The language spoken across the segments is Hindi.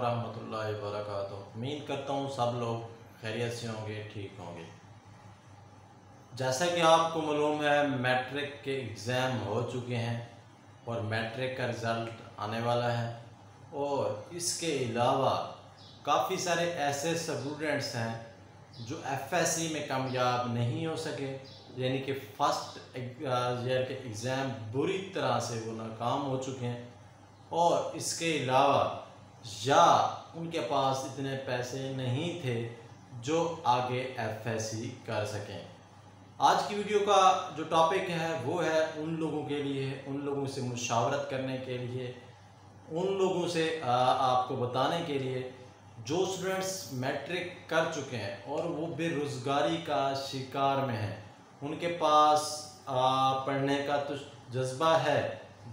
वरहमतुल्लाहि वबरकातुहू। उम्मीद करता हूँ सब लोग खैरियत से होंगे, ठीक होंगे। जैसा कि आपको मालूम है, मैट्रिक के एग्ज़ाम हो चुके हैं और मैट्रिक का रिज़ल्ट आने वाला है। और इसके अलावा काफ़ी सारे ऐसे स्टूडेंट्स हैं जो एफएससी में कामयाब नहीं हो सके, यानी कि फ़र्स्ट ईयर के एग्ज़ाम बुरी तरह से वो नाकाम हो चुके हैं। और इसके अलावा या उनके पास इतने पैसे नहीं थे जो आगे एफएससी कर सकें। आज की वीडियो का जो टॉपिक है वो है उन लोगों के लिए, उन लोगों से मुशावरत करने के लिए, उन लोगों से आपको बताने के लिए जो स्टूडेंट्स मैट्रिक कर चुके हैं और वो बेरोज़गारी का शिकार में हैं। उनके पास पढ़ने का तो जज्बा है,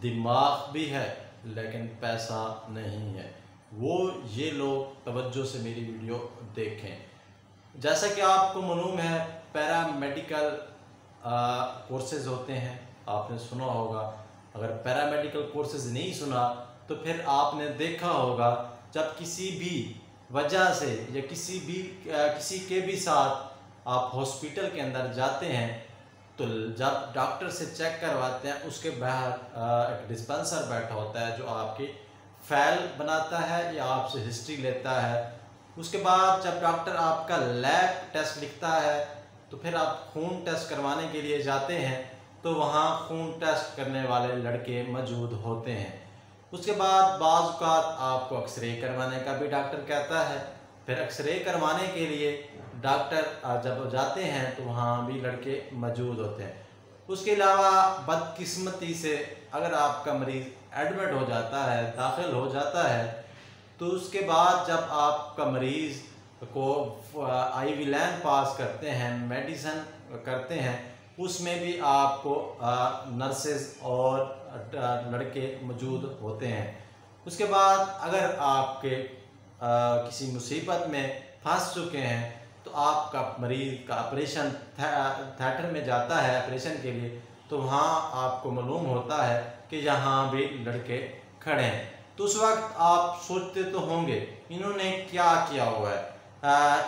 दिमाग भी है, लेकिन पैसा नहीं है। वो ये लोग तवज्जो से मेरी वीडियो देखें। जैसा कि आपको मालूम है, पैरामेडिकल कोर्सेज़ होते हैं, आपने सुना होगा। अगर पैरामेडिकल कोर्सेज़ नहीं सुना तो फिर आपने देखा होगा जब किसी भी वजह से या किसी के भी साथ आप हॉस्पिटल के अंदर जाते हैं तो जब डॉक्टर से चेक करवाते हैं उसके बाहर एक डिस्पेंसर बैठा होता है जो आपकी फाइल बनाता है या आपसे हिस्ट्री लेता है। उसके बाद जब डॉक्टर आपका लैब टेस्ट लिखता है तो फिर आप खून टेस्ट करवाने के लिए जाते हैं तो वहाँ खून टेस्ट करने वाले लड़के मौजूद होते हैं। उसके बाद बाज़ औक़ात आपको एक्सरे करवाने का भी डॉक्टर कहता है। फिर एक्सरे करवाने के लिए डॉक्टर जब जाते हैं तो वहाँ भी लड़के मौजूद होते हैं। उसके अलावा बदकिस्मती से अगर आपका मरीज़ एडमिट हो जाता है, दाखिल हो जाता है, तो उसके बाद जब आपका मरीज़ को IV लाइन पास करते हैं, मेडिसिन करते हैं, उसमें भी आपको नर्सेज और लड़के मौजूद होते हैं। उसके बाद अगर आपके किसी मुसीबत में फंस चुके हैं तो आपका मरीज़ का ऑपरेशन थिएटर में जाता है ऑपरेशन के लिए, तो वहाँ आपको मालूम होता है कि यहाँ भी लड़के खड़े हैं। तो उस वक्त आप सोचते तो होंगे इन्होंने क्या किया हुआ है।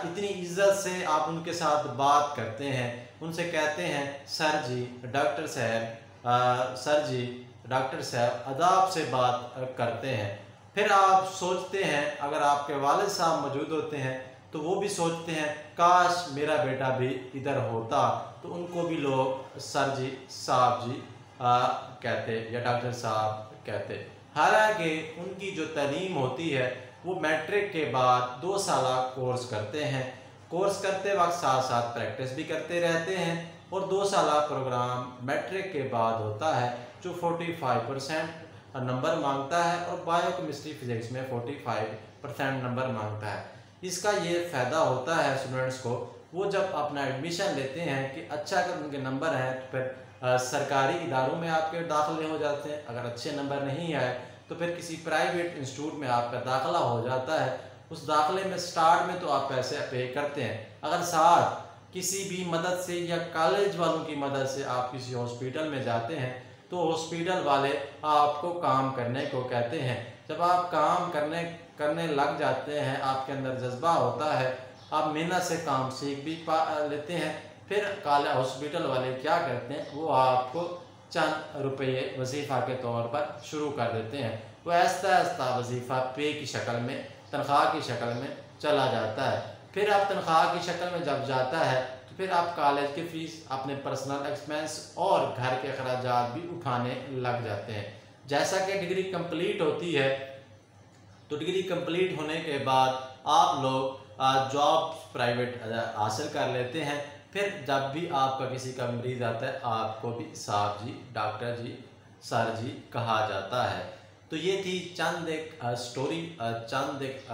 इतनी इज्जत से आप उनके साथ बात करते हैं, उनसे कहते हैं सर जी, डॉक्टर साहब, सर जी, डॉक्टर साहब, अदाब से बात करते हैं। फिर आप सोचते हैं अगर आपके वालिद साहब मौजूद होते हैं तो वो भी सोचते हैं काश मेरा बेटा भी इधर होता, तो उनको भी लोग सर जी, साहब जी कहते या डॉक्टर साहब कहते। हालांकि उनकी जो तालीम होती है वो मैट्रिक के बाद 2 साल कोर्स करते हैं। कोर्स करते वक्त साथ साथ प्रैक्टिस भी करते रहते हैं और 2 साल प्रोग्राम मैट्रिक के बाद होता है जो 45% नंबर मांगता है और बायोकेमिस्ट्री फिज़िक्स में 45% नंबर मांगता है। इसका ये फ़ायदा होता है स्टूडेंट्स को, वो जब अपना एडमिशन लेते हैं कि अच्छा अगर उनके नंबर हैं तो फिर सरकारी इदारों में आपके दाखिले हो जाते हैं। अगर अच्छे नंबर नहीं आए तो फिर किसी प्राइवेट इंस्टीट्यूट में आपका दाखिला हो जाता है। उस दाखिले में स्टार्ट में तो आप पैसे पे करते हैं, अगर साथ किसी भी मदद से या कॉलेज वालों की मदद से आप किसी हॉस्पिटल में जाते हैं तो हॉस्पिटल वाले आपको काम करने को कहते हैं। जब आप काम करने लग जाते हैं, आपके अंदर जज्बा होता है, आप मेहनत से काम सीख भी लेते हैं। फिर कॉलेज हॉस्पिटल वाले क्या करते हैं, वो आपको चंद रुपये वजीफ़ा के तौर पर शुरू कर देते हैं। वो आहिस्ता आहिस्ता वजीफ़ा पे की शक्ल में, तनख्वाह की शक्ल में चला जाता है। फिर आप तनख्वाह की शक्ल में जब जाता है तो फिर आप कॉलेज की फ़ीस, अपने पर्सनल एक्सपेंस और घर के अखराजात भी उठाने लग जाते हैं। जैसा कि डिग्री कंप्लीट होती है तो डिग्री कंप्लीट होने के बाद आप लोग जॉब प्राइवेट हासिल कर लेते हैं। फिर जब भी आपका किसी का मरीज़ आता है आपको भी साहब जी, डॉक्टर जी, सर जी कहा जाता है। तो ये थी चंद एक स्टोरी, चंद एक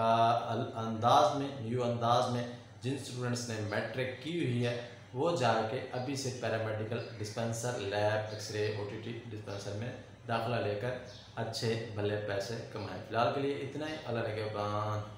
अंदाज में, न्यू अंदाज में जिन स्टूडेंट्स ने मैट्रिक की हुई है वो जाके अभी से paramedical dispenser, lab, x-ray, OTT dispenser में दाखिला लेकर अच्छे भले पैसे कमाएं। फ़िलहाल के लिए इतना ही। अल्लाह के बाद।